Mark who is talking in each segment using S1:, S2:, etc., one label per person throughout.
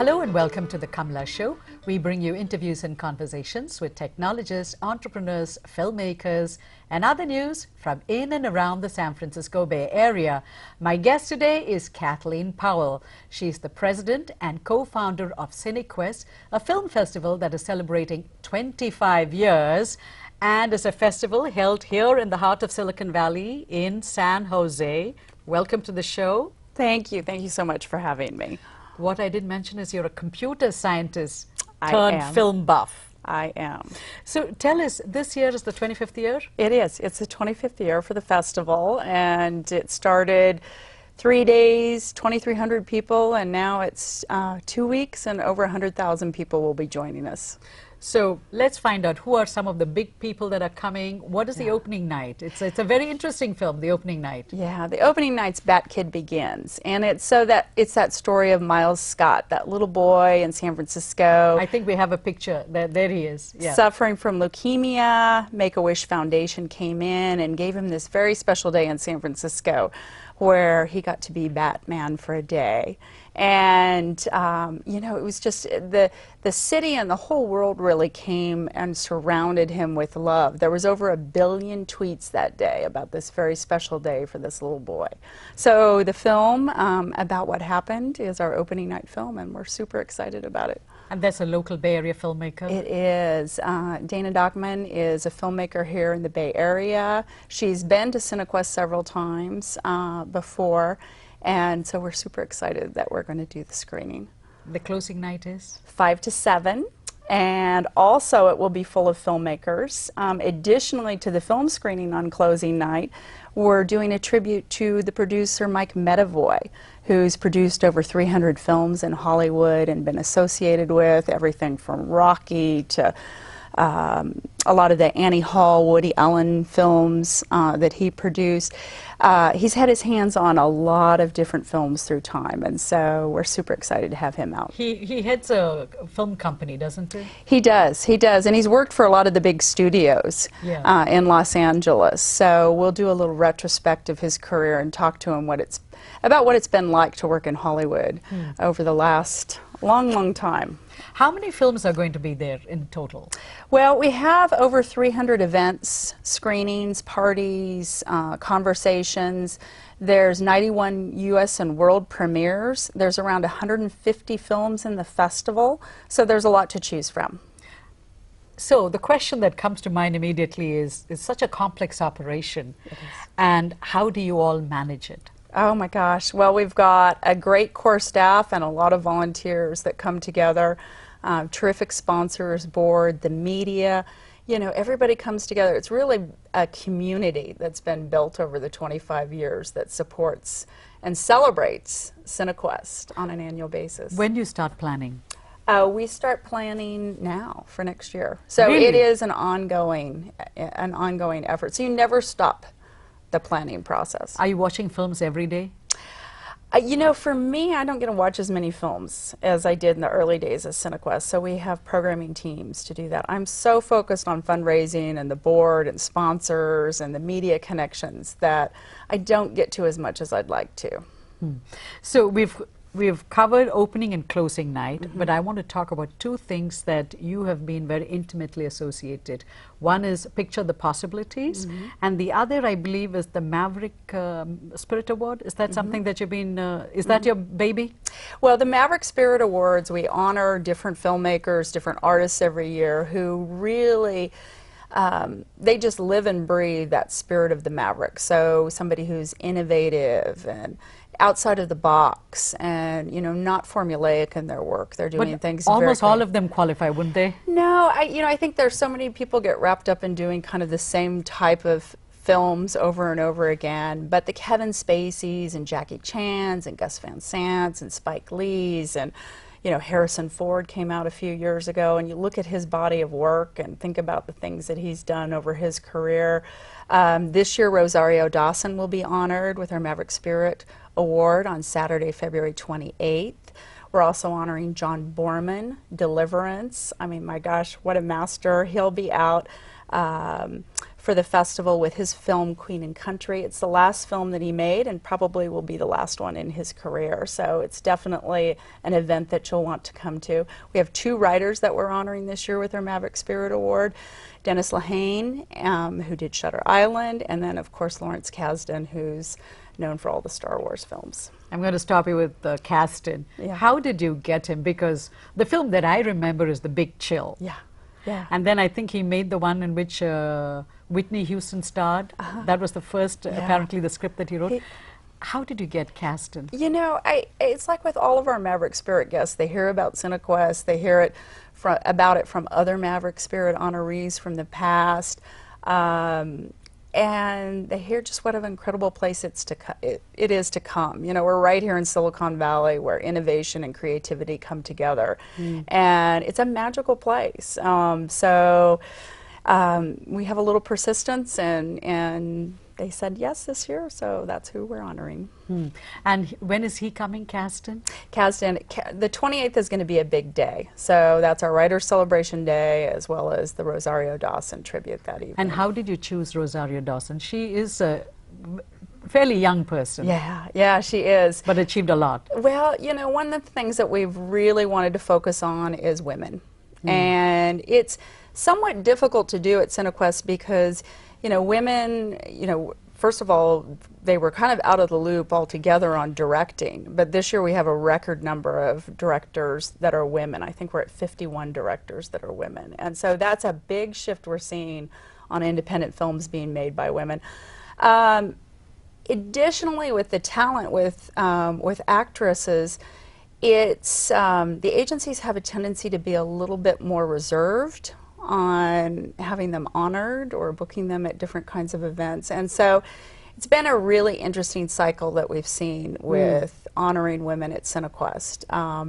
S1: Hello and welcome to the Kamla Show. We bring you interviews and conversations with technologists, entrepreneurs, filmmakers, and other news from in and around the San Francisco Bay Area. My guest today is Kathleen Powell. She's the president and co-founder of Cinequest, a film festival that is celebrating 25 years and is a festival held here in the heart of Silicon Valley in San Jose. Welcome to the show.
S2: Thank you. Thank you so much for having me.
S1: What I didn't mention is you're a computer scientist turned film buff.
S2: I am.
S1: So tell us, this year is the 25th year?
S2: It is. It's the 25th year for the festival, and it started 3 days, 2,300 people, and now it's 2 weeks, and over 100,000 people will be joining us.
S1: So let's find out who are some of the big people that are coming. What is the opening night? It's a very interesting film, the opening night.
S2: Yeah, the opening night's Batkid Begins, and it's that story of Miles Scott, that little boy in San Francisco.
S1: I think we have a picture. There he is. Yeah.
S2: Suffering from leukemia. Make-A-Wish Foundation came in and gave him this very special day in San Francisco where he got to be Batman for a day. And, you know, it was just the city and the whole world really came and surrounded him with love. There was over 1 billion tweets that day about this very special day for this little boy. So the film about what happened is our opening night film, and we're super excited about it.
S1: And that's a local Bay Area filmmaker?
S2: It is. Dana Nachman is a filmmaker here in the Bay Area. She's been to Cinequest several times before. And so we're super excited that we're going to do the screening.
S1: The closing night is?
S2: 5 to 7. And also it will be full of filmmakers. Additionally to the film screening on closing night, we're doing a tribute to the producer Mike Medavoy, who's produced over 300 films in Hollywood and been associated with everything from Rocky to a lot of the Annie Hall, Woody Allen films that he produced. He's had his hands on a lot of different films through time, and so we're super excited to have him out.
S1: He heads a film company, doesn't he?
S2: He does, and he's worked for a lot of the big studios in Los Angeles. So we'll do a little retrospect of his career and talk to him about what it's been like to work in Hollywood over the last long time.
S1: How many films are going to be there in total?
S2: Well, we have over 300 events, screenings, parties, conversations. There's 91 U.S. and world premieres. There's around 150 films in the festival, so there's a lot to choose from.
S1: So the question that comes to mind immediately is such a complex operation, and how do you all manage it?
S2: Oh my gosh, well, we've got a great core staff and a lot of volunteers that come together, terrific sponsors, board, the media, you know, everybody comes together. It's really a community that's been built over the 25 years that supports and celebrates Cinequest on an annual basis.
S1: When do you start planning?
S2: We start planning now for next year. So
S1: Really?
S2: It is an ongoing effort. So you never stop the planning process.
S1: Are you watching films every day?
S2: You know, for me, I don't get to watch as many films as I did in the early days of Cinequest, so we have programming teams to do that. I'm so focused on fundraising and the board and sponsors and the media connections that I don't get to as much as I'd like to.
S1: So we've covered opening and closing night, but I want to talk about two things that you have been very intimately associated. One is Picture the Possibilities, and the other, I believe, is the Maverick Spirit Award. Is that something that you've been, is that your baby?
S2: Well, the Maverick Spirit Awards, we honor different filmmakers, different artists every year who really they just live and breathe that spirit of the Maverick. So somebody who's innovative and outside of the box and, you know, not formulaic in their work. They're doing things
S1: almost all of them qualify, wouldn't they?
S2: No, I think there's so many people get wrapped up in doing kind of the same type of films over and over again, but the Kevin Spaceys and Jackie Chan's and Gus Van Sant's and Spike Lee's and, you know, Harrison Ford came out a few years ago, and you look at his body of work and think about the things that he's done over his career. This year, Rosario Dawson will be honored with our Maverick Spirit Award on Saturday, February 28th. We're also honoring John Boorman, Deliverance. I mean, my gosh, what a master. He'll be out for the festival with his film Queen and Country. It's the last film that he made and probably will be the last one in his career. So it's definitely an event that you'll want to come to. We have 2 writers that we're honoring this year with our Maverick Spirit Award. Dennis Lehane, who did Shutter Island, and then of course Lawrence Kasadan, who's known for all the Star Wars films.
S1: I'm going to stop you with Kasadan.
S2: Yeah.
S1: How did you get him? Because the film that I remember is The Big Chill.
S2: Yeah. Yeah.
S1: And then I think he made the one in which Whitney Houston starred. That was the first, apparently, the script that he wrote. How did you get Kasadan?
S2: You know, it's like with all of our Maverick Spirit guests. They hear about Cinequest. They hear about it from other Maverick Spirit honorees from the past. And they hear just what an incredible place it is to come. You know, we're right here in Silicon Valley where innovation and creativity come together. And it's a magical place. So we have a little persistence, and they said yes this year, so that's who we're honoring.
S1: And when is he coming, Kasadan?
S2: Kasadan, the 28th is going to be a big day. So that's our Writers' Celebration Day, as well as the Rosario Dawson tribute that evening.
S1: And how did you choose Rosario Dawson? She is a fairly young person.
S2: Yeah, she is.
S1: But achieved a lot.
S2: Well, you know, one of the things that we've really wanted to focus on is women. And it's somewhat difficult to do at Cinequest because, you know, women, you know, first of all, they were kind of out of the loop altogether on directing. But this year we have a record number of directors that are women. I think we're at 51 directors that are women. And so that's a big shift we're seeing on independent films being made by women. Additionally, with the talent with actresses, it's the agencies have a tendency to be a little bit more reserved on having them honored or booking them at different kinds of events. And so it's been a really interesting cycle that we've seen with honoring women at Cinequest.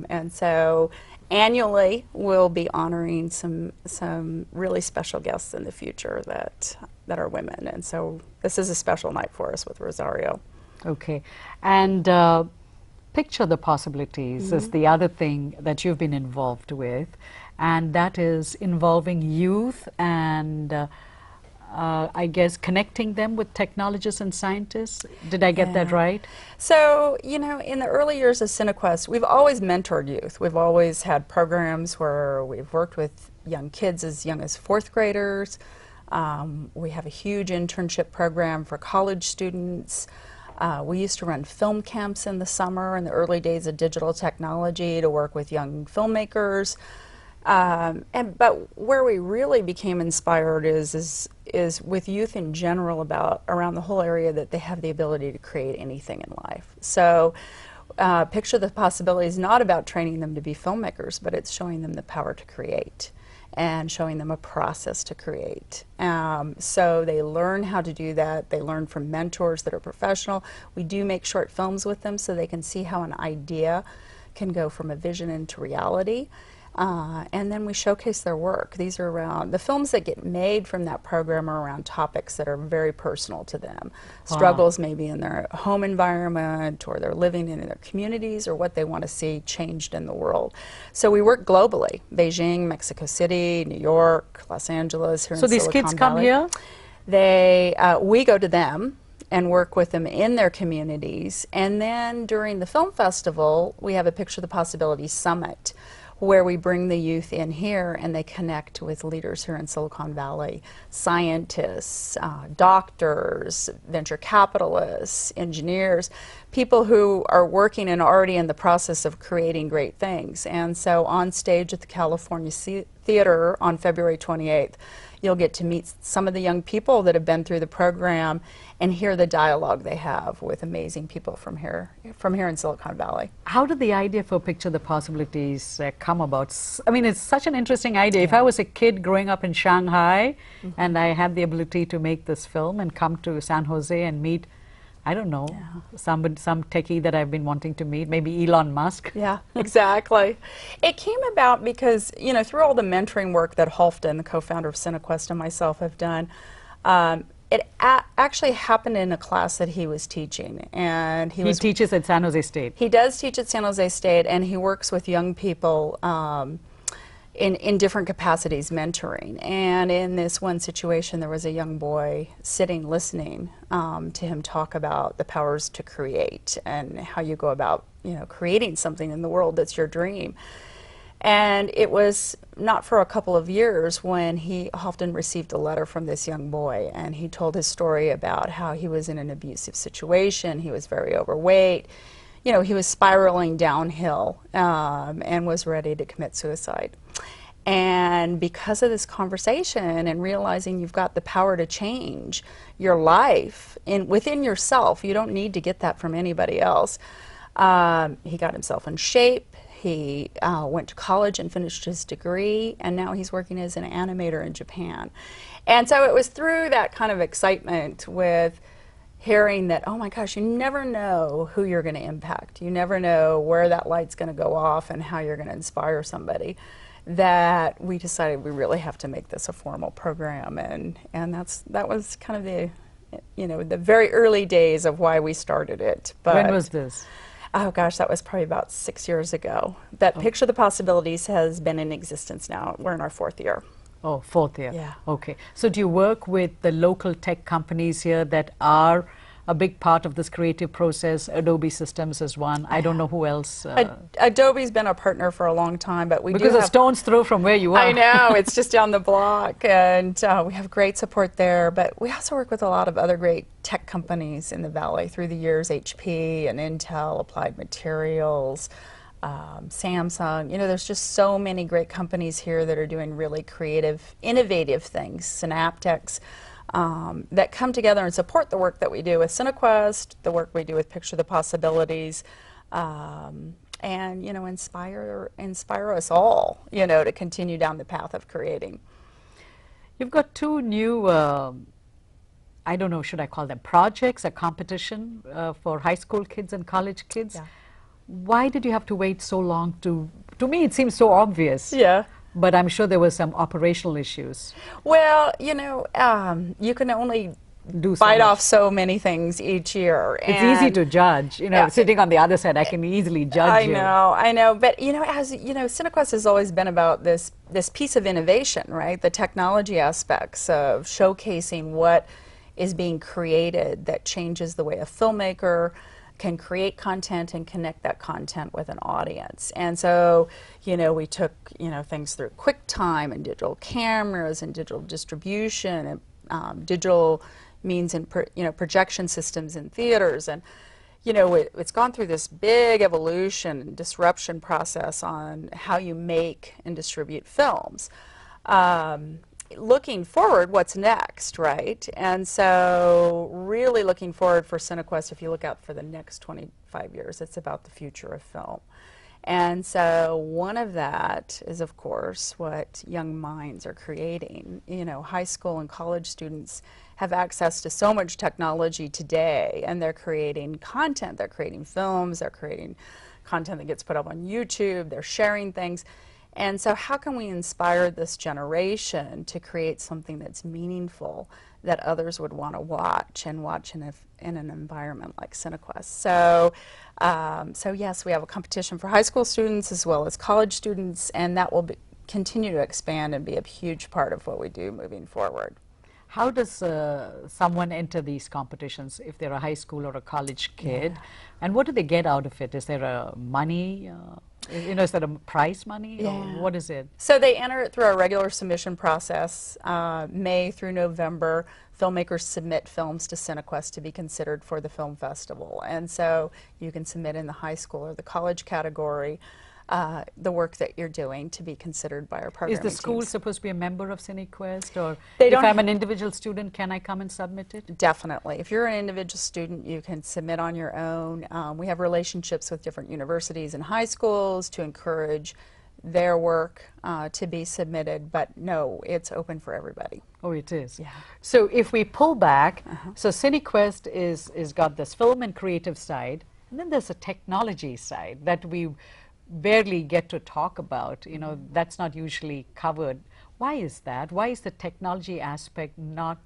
S2: And so annually we'll be honoring some really special guests in the future that are women. And so this is a special night for us with Rosario.
S1: Okay. And Picture the Possibilities is the other thing that you've been involved with. And that is involving youth and I guess connecting them with technologists and scientists. Did I get that right?
S2: So, you know, in the early years of Cinequest, we've always mentored youth. We've always had programs where we've worked with young kids as young as 4th graders. We have a huge internship program for college students. We used to run film camps in the summer in the early days of digital technology to work with young filmmakers. But where we really became inspired is with youth in general around the whole area that they have the ability to create anything in life. So Picture the Possibility is not about training them to be filmmakers, but it's showing them the power to create and showing them a process to create. So they learn how to do that. They learn from mentors that are professional. We do make short films with them so they can see how an idea can go from a vision into reality. And then we showcase their work. These are around, the films that get made from that program are around topics that are very personal to them. Struggles maybe in their home environment, or they're living in their communities, or what they want to see changed in the world. So we work globally: Beijing, Mexico City, New York, Los Angeles, here in Silicon Valley. So these kids come here? We go to them and work with them in their communities. And then during the film festival, we have a Picture the Possibility Summit, where we bring the youth in here and they connect with leaders here in Silicon Valley, scientists, doctors, venture capitalists, engineers, people who are working and already in the process of creating great things. And so on stage at the California Theater on February 28th, you'll get to meet some of the young people that have been through the program and hear the dialogue they have with amazing people from here in Silicon Valley. How
S1: did the idea for Picture the Possibilities come about? I mean, it's such an interesting idea. If I was a kid growing up in Shanghai and I had the ability to make this film and come to San Jose and meet, I don't know, some techie that I've been wanting to meet, maybe Elon Musk. Yeah, exactly. It came about because, you know, through all the mentoring work that Halfdan, the co-founder of Cinequest, and myself have done, it actually happened in a class that he was teaching. And he teaches at San Jose State. He does teach at San Jose State, and he works with young people
S2: in different capacities mentoring. And in this one situation, there was a young boy sitting listening to him talk about the powers to create and how you go about, you know, creating something in the world that's your dream. And it was not for a couple of years when he often received a letter from this young boy, and he told his story about how he was in an abusive situation, he was very overweight, you know, he was spiraling downhill and was ready to commit suicide. And because of this conversation and realizing you've got the power to change your life within yourself, you don't need to get that from anybody else, he got himself in shape. He went to college and finished his degree, and now he's working as an animator in Japan. And so it was through that kind of excitement with hearing that, oh my gosh, you never know who you're going to impact. You never know where that light's going to go off and how you're going to inspire somebody, that we decided we really have to make this a formal program. And that was kind of the, you know, the very early days of why we started it. But
S1: when was this?
S2: Oh gosh, that was probably about 6 years ago. That Picture the Possibilities has been in existence now. We're in our 4th year.
S1: Oh, 4th year.
S2: Yeah.
S1: Okay. So do you work with the local tech companies here that are a big part of this creative process? Adobe Systems is one. I don't know who else.
S2: Adobe's been a partner for a long time, but we
S1: because
S2: do
S1: a
S2: have,
S1: stone's throw from where you are.
S2: I know, it's just down the block, and we have great support there. But we also work with a lot of other great tech companies in the Valley through the years: HP and Intel, Applied Materials, Samsung. You know, there's just so many great companies here that are doing really creative, innovative things. Synaptics. That come together and support the work that we do with Cinequest, the work we do with Picture the Possibilities, and, you know, inspire us all, you know, to continue down the path of creating.
S1: You've got 2 new, I don't know, should I call them projects, a competition for high school kids and college kids.
S2: Yeah.
S1: Why did you have to wait so long to me it seems so obvious.
S2: Yeah.
S1: But I'm sure there were some operational issues.
S2: Well, you know, you can only bite off so many things each year.
S1: It's easy to judge. You know,
S2: Yeah.
S1: sitting on the other side, I can easily judge you.
S2: I know. But, you know, as you know, Cinequest has always been about this piece of innovation, right? The technology aspects of showcasing what is being created that changes the way a filmmaker can create content and connect that content with an audience. And so, you know, we took, you know, things through QuickTime and digital cameras and digital distribution and digital means and projection systems in theaters. And, you know, it's gone through this big evolution and disruption process on how you make and distribute films. Looking forward, what's next, right? And so really looking forward for Cinequest, if you look out for the next 25 years, it's about the future of film. And so one of that is, of course, what young minds are creating. You know, high school and college students have access to so much technology today, and they're creating content, they're creating films, they're creating content that gets put up on YouTube, they're sharing things. And so how can we inspire this generation to create something that's meaningful that others would want to watch in an environment like Cinequest? So, so yes, we have a competition for high school students as well as college students, and that will continue to expand and be a huge part of what we do moving forward.
S1: How does someone enter these competitions if they're a high school or a college kid? Yeah. And what do they get out of it? Is there a money? You know, is that a prize money?
S2: Yeah.
S1: Or what is it?
S2: So they enter it through our regular submission process. May through November, filmmakers submit films to Cinequest to be considered for the film festival. And so you can submit in the high school or the college category the work that you're doing to be considered by our programming
S1: Is the school
S2: teams.
S1: supposed to be a member of Cinequest, or
S2: They
S1: if
S2: don't
S1: I'm an individual student, can I come and submit it?
S2: Definitely. If you're an individual student, you can submit on your own. We have relationships with different universities and high schools to encourage their work to be submitted, but no, it's open for everybody.
S1: Oh, it is?
S2: Yeah.
S1: So if we pull back, so Cinequest is got this film and creative side, and then there's a technology side that we barely get to talk about. You know, that's not usually covered. Why is that? Why is the technology aspect not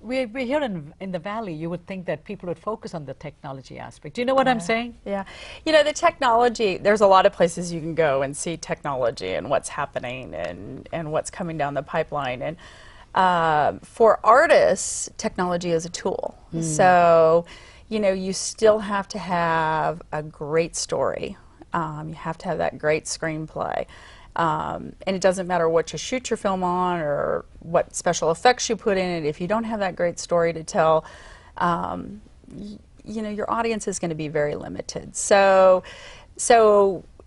S1: we're here in the Valley. You would think that people would focus on the technology aspect. Do you know what I'm saying?
S2: Yeah. You know, the technology, there's a lot of places you can go and see technology and what's happening and what's coming down the pipeline. And for artists, technology is a tool. So, you know, you still have to have a great story. You have to have that great screenplay. And it doesn't matter what you shoot your film on or what special effects you put in it. If you don't have that great story to tell, you know, your audience is going to be very limited. So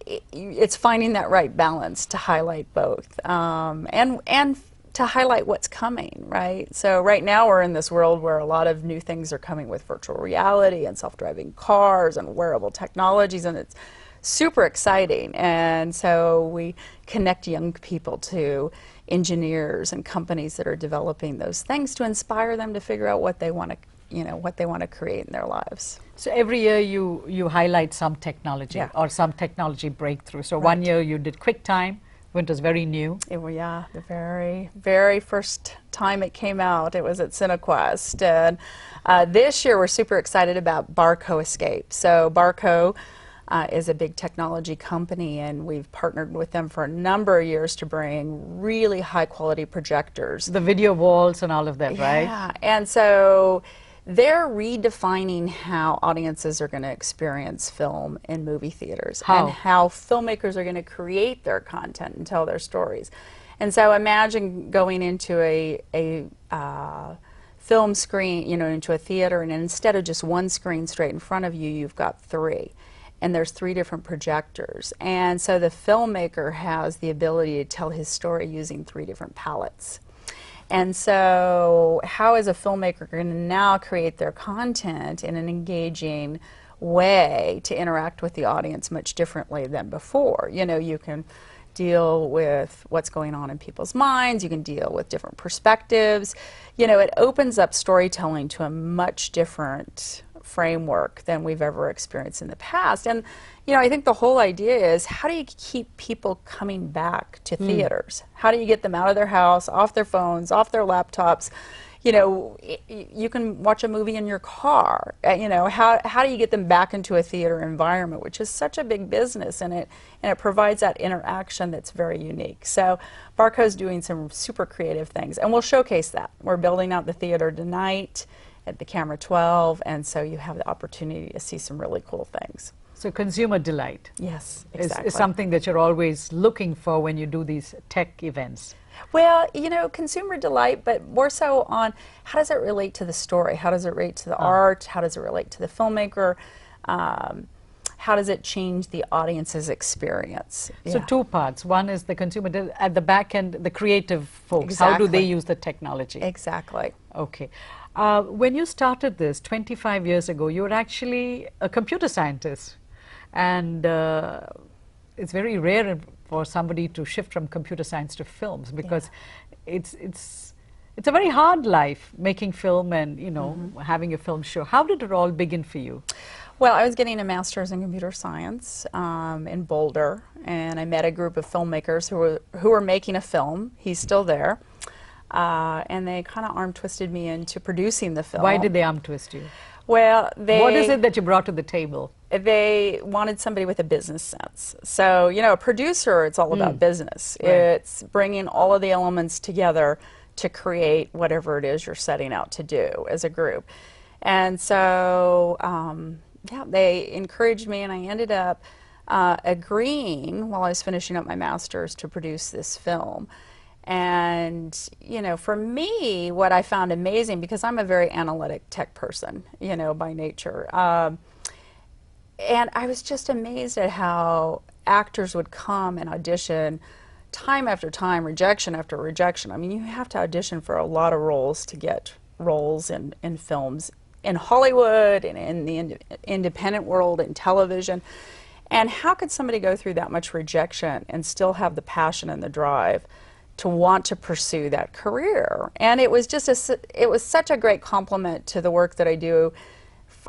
S2: it's finding that right balance to highlight both, and to highlight what's coming, right? So right now we're in this world where a lot of new things are coming with virtual reality and self-driving cars and wearable technologies, and it's super exciting. And so we connect young people to engineers and companies that are developing those things to inspire them to figure out what they want to, you know, what they want to create in their lives.
S1: So every year you highlight some technology or some technology breakthrough. So one year you did QuickTime, when it was very new.
S2: Yeah, the very, very first time it came out, it was at Cinequest. And this year we're super excited about Barco Escape. So Barco is a big technology company, and we've partnered with them for a number of years to bring really high quality projectors.
S1: The video walls and all of that, right?
S2: Yeah, and so they're redefining how audiences are going to experience film in movie theaters and how filmmakers are going to create their content and tell their stories. And so imagine going into a film screen, you know, into a theater, and instead of just one screen straight in front of you, you've got three. And there's three different projectors. And so the filmmaker has the ability to tell his story using three different palettes. And so how is a filmmaker going to now create their content in an engaging way to interact with the audience much differently than before? You know, you can deal with what's going on in people's minds, you can deal with different perspectives. You know, it opens up storytelling to a much different framework than we've ever experienced in the past. And, you know, I think the whole idea is, how do you keep people coming back to theaters? How do you get them out of their house, off their phones, off their laptops? You know, you can watch a movie in your car. You know, how do you get them back into a theater environment, which is such a big business, and it provides that interaction that's very unique. So Barco's doing some super creative things, and we'll showcase that. We're building out the theater tonight at the Camera 12, and so you have the opportunity to see some really cool things.
S1: So consumer delight,
S2: yes, exactly,
S1: is something that you're always looking for when you do these tech events.
S2: Well, you know, consumer delight, but more so on how does it relate to the story? How does it relate to the art? How does it relate to the filmmaker? How does it change the audience's experience?
S1: So two parts. One is the consumer, at the back end, the creative folks.
S2: Exactly.
S1: How do they use the technology?
S2: Exactly.
S1: Okay. When you started this 25 years ago, you were actually a computer scientist. And it's very rare for somebody to shift from computer science to films, because it's a very hard life, making film and, you know, having a film show. How did it all begin for you?
S2: Well, I was getting a master's in computer science in Boulder, and I met a group of filmmakers who were making a film. He's still there. And they kind of arm-twisted me into producing the film.
S1: Why did they arm-twist you?
S2: Well,
S1: what is it that you brought to the table?
S2: They wanted somebody with a business sense. So, you know, a producer, it's all about business.
S1: Right.
S2: It's bringing all of the elements together to create whatever it is you're setting out to do as a group. And so, yeah, they encouraged me, and I ended up agreeing while I was finishing up my master's to produce this film. And, you know, for me, what I found amazing, because I'm a very analytic tech person, you know, by nature, and I was just amazed at how actors would come and audition time after time, rejection after rejection. I mean, you have to audition for a lot of roles to get roles in films, in Hollywood, and in the independent world, in television. And how could somebody go through that much rejection and still have the passion and the drive to want to pursue that career? And it was just it was such a great compliment to the work that I do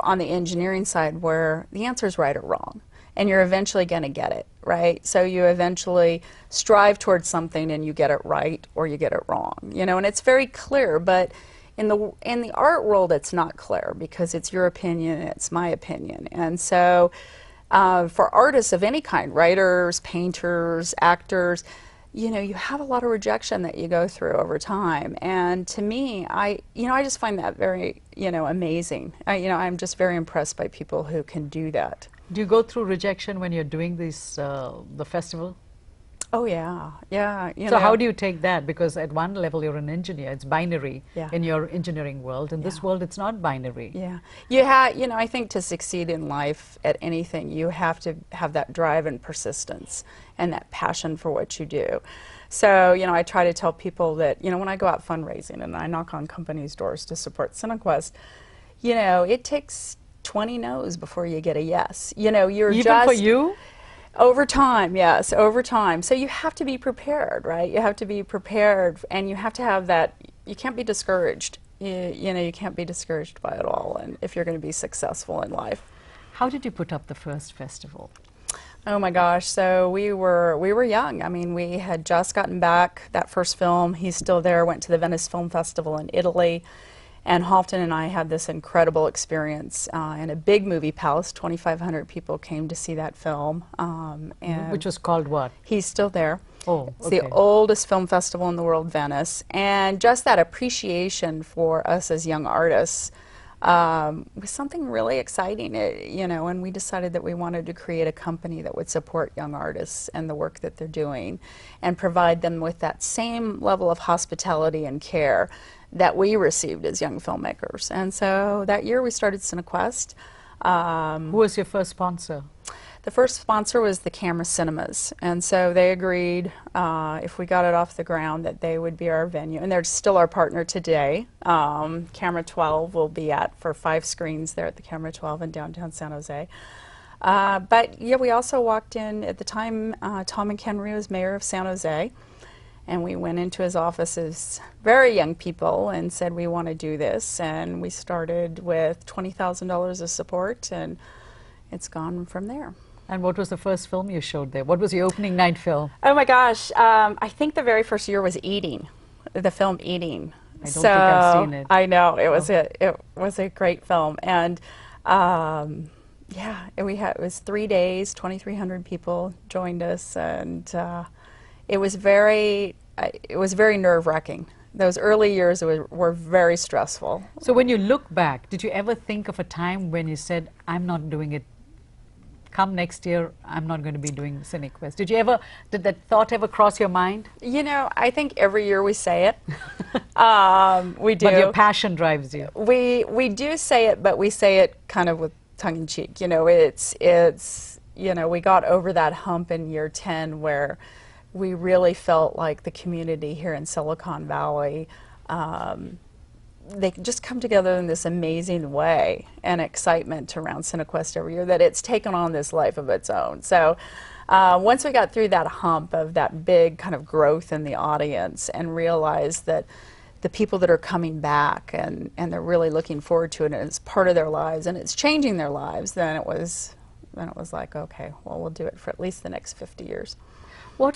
S2: on the engineering side, where the answer is right or wrong, and you're eventually going to get it right. So you eventually strive towards something and you get it right or you get it wrong, you know, and it's very clear. But in the art world, it's not clear because it's your opinion, it's my opinion. And so for artists of any kind, writers, painters, actors, you know, you have a lot of rejection that you go through over time. And to me, I just find that very, you know, amazing. I'm just very impressed by people who can do that.
S1: Do you go through rejection when you're doing this, the festival?
S2: Oh yeah, yeah.
S1: So how do you take that? Because at one level you're an engineer, it's binary
S2: Yeah.
S1: in your engineering world. In this world, it's not binary.
S2: Yeah, you know, I think to succeed in life at anything, you have to have that drive and persistence and that passion for what you do. So, you know, I try to tell people that, you know, when I go out fundraising and I knock on companies' doors to support Cinequest, you know, it takes 20 no's before you get a yes. You know, you're
S1: Even
S2: just...
S1: for you?
S2: Over time, yes, over time. So you have to be prepared, right? You have to be prepared, and you have to have that, you can't be discouraged. You know, you can't be discouraged by it all, and if you're going to be successful in life.
S1: How did you put up the first festival?
S2: Oh my gosh, so we were young. I mean, we had just gotten back that first film. He's still there, went to the Venice Film Festival in Italy. And Halfdan and I had this incredible experience in a big movie palace. 2,500 people came to see that film. And
S1: Which was called what?
S2: he's still there.
S1: Oh,
S2: It's
S1: okay.
S2: the oldest film festival in the world, Venice. And just that appreciation for us as young artists was something really exciting. You know, and we decided that we wanted to create a company that would support young artists and the work that they're doing and provide them with that same level of hospitality and care that we received as young filmmakers. And so that year we started Cinequest.
S1: Who was your first sponsor?
S2: The first sponsor was the Camera Cinemas, and so they agreed if we got it off the ground that they would be our venue, and they're still our partner today. Camera 12 will be for 5 screens there at the Camera 12 in downtown San Jose. But yeah, we also walked in at the time, Tom McHenry was mayor of San Jose, and we went into his office as very young people and said we want to do this, and we started with $20,000 of support, and it's gone from there.
S1: And what was the first film you showed there? What was your opening night film?
S2: Oh my gosh, I think the very first year was Eating, the film Eating.
S1: I don't think I've seen it.
S2: I know, it was a great film, and yeah, it was 3 days, 2,300 people joined us, and it was very nerve-wracking. Those early years were very stressful.
S1: So when you look back, did you ever think of a time when you said, I'm not doing it? Come next year, I'm not going to be doing Cinequest. Did that thought ever cross your mind?
S2: You know, I think every year we say it. We do.
S1: But your passion drives you.
S2: We do say it, but we say it kind of with tongue-in-cheek. You know, it's you know, we got over that hump in year 10 where we really felt like the community here in Silicon Valley, they just come together in this amazing way and excitement around Cinequest every year that it's taken on this life of its own. So once we got through that hump of that big kind of growth in the audience and realized that the people that are coming back and they're really looking forward to it and it's part of their lives and it's changing their lives, then it was like, okay, well, we'll do it for at least the next 50 years.
S1: What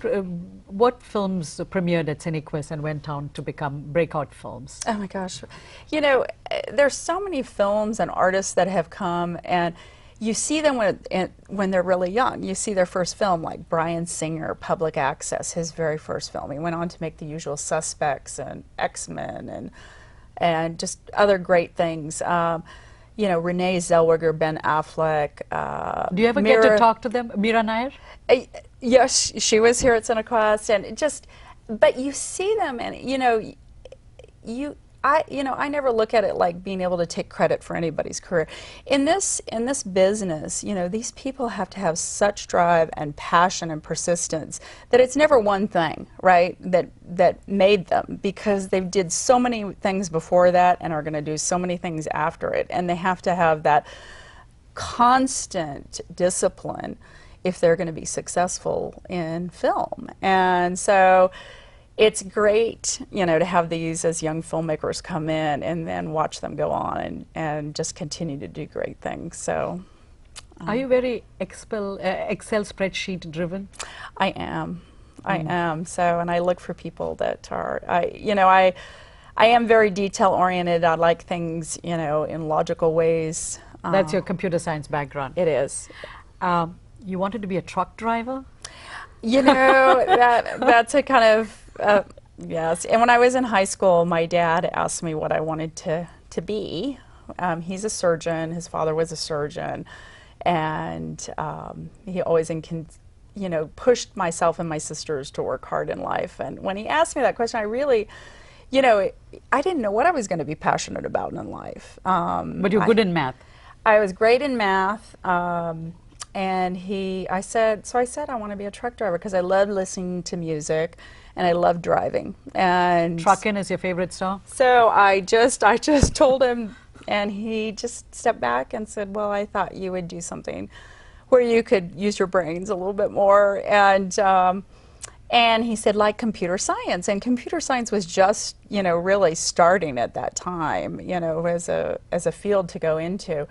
S1: films premiered at Cinequest and went on to become breakout films?
S2: Oh my gosh. You know, there's so many films and artists that have come, and you see them when they're really young. You see their first film, like Bryan Singer, Public Access, his very first film. He went on to make The Usual Suspects and X-Men and just other great things. You know, Renee Zellweger, Ben Affleck.
S1: Do you ever get to talk to them? Mira Nair?
S2: Yes, she was here at Cinequest, and but you see them, and you know, I never look at it like being able to take credit for anybody's career. In this business, you know, these people have to have such drive and passion and persistence that it's never one thing, right, that made them, because they did so many things before that and are going to do so many things after it, and they have to have that constant discipline if they're going to be successful in film. And so it's great, you know, to have these as young filmmakers come in and then watch them go on and just continue to do great things. So,
S1: are you very Excel spreadsheet driven? I
S2: am. So, and I look for people that are, I am very detail-oriented. I like things, you know, in logical ways.
S1: That's your computer science background.
S2: It is.
S1: You wanted to be a truck driver?
S2: You know, that's a kind of, yes. And when I was in high school, my dad asked me what I wanted to be. He's a surgeon. His father was a surgeon. And he always, you know, pushed myself and my sisters to work hard in life. And when he asked me that question, I really, you know, I didn't know what I was going to be passionate about in life.
S1: But you're good in math.
S2: I was great in math. And I said I want to be a truck driver because I love listening to music and I love driving. And
S1: Truckin' is your favorite song?
S2: so I just told him, and he just stepped back and said, well, I thought you would do something where you could use your brains a little bit more. And he said, like computer science. And computer science was just, you know, really starting at that time, you know, as a field to go into.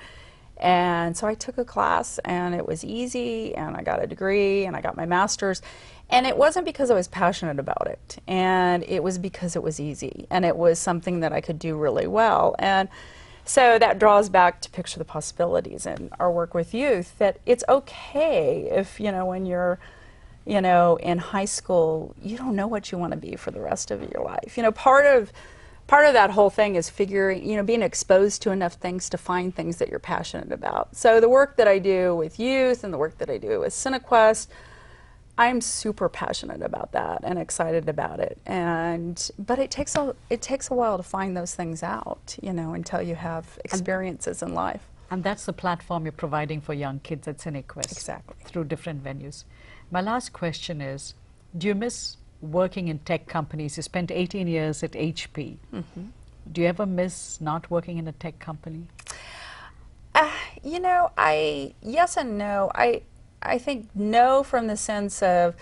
S2: And so I took a class, and it was easy, and I got a degree, and I got my master's. And it wasn't because I was passionate about it, and it was because it was easy, and it was something that I could do really well. And so that draws back to Picture the Possibilities and our work with youth, that it's okay if, you know, when you're, you know, in high school, you don't know what you want to be for the rest of your life. You know, part of that whole thing is figuring, you know, being exposed to enough things to find things that you're passionate about. So the work that I do with youth and the work that I do with Cinequest, I'm super passionate about that and excited about it. But it takes a while to find those things out, you know, until you have experiences in life.
S1: And that's the platform you're providing for young kids at Cinequest.
S2: Exactly.
S1: Through different venues. My last question is, do you miss working in tech companies? You spent 18 years at HP.
S2: Mm-hmm.
S1: Do you ever miss not working in a tech company?
S2: You know, yes and no. I think no, from the sense of,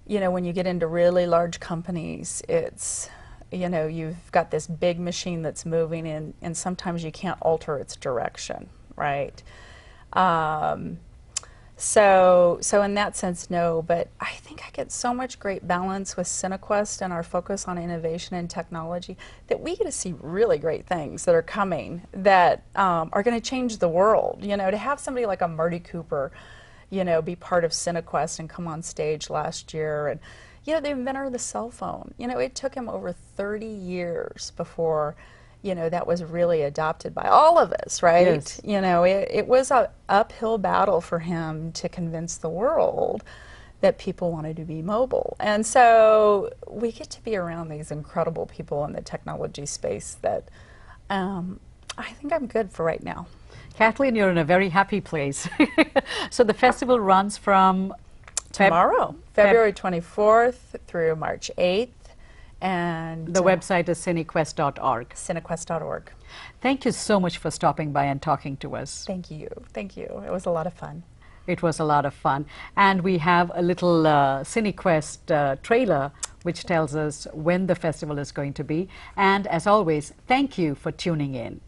S2: you know, when you get into really large companies, it's, you know, you've got this big machine that's moving, and sometimes you can't alter its direction, right? So in that sense, no, but I think I get so much great balance with Cinequest and our focus on innovation and technology that we get to see really great things that are coming that are going to change the world. You know, to have somebody like a Marty Cooper, you know, be part of Cinequest and come on stage last year, and, you know, the inventor of the cell phone. You know, it took him over 30 years before, you know, that was really adopted by all of us, right?
S1: Yes.
S2: You know, it was an uphill battle for him to convince the world that people wanted to be mobile. And so we get to be around these incredible people in the technology space that I think I'm good for right now.
S1: Kathleen, you're in a very happy place. So the festival runs from
S2: tomorrow, February 24th through March 8th. And
S1: the website is cinequest.org.
S2: Cinequest.org.
S1: Thank you so much for stopping by and talking to us.
S2: Thank you. Thank you. It was a lot of fun.
S1: It was a lot of fun. And we have a little Cinequest trailer which tells us when the festival is going to be. And as always, thank you for tuning in.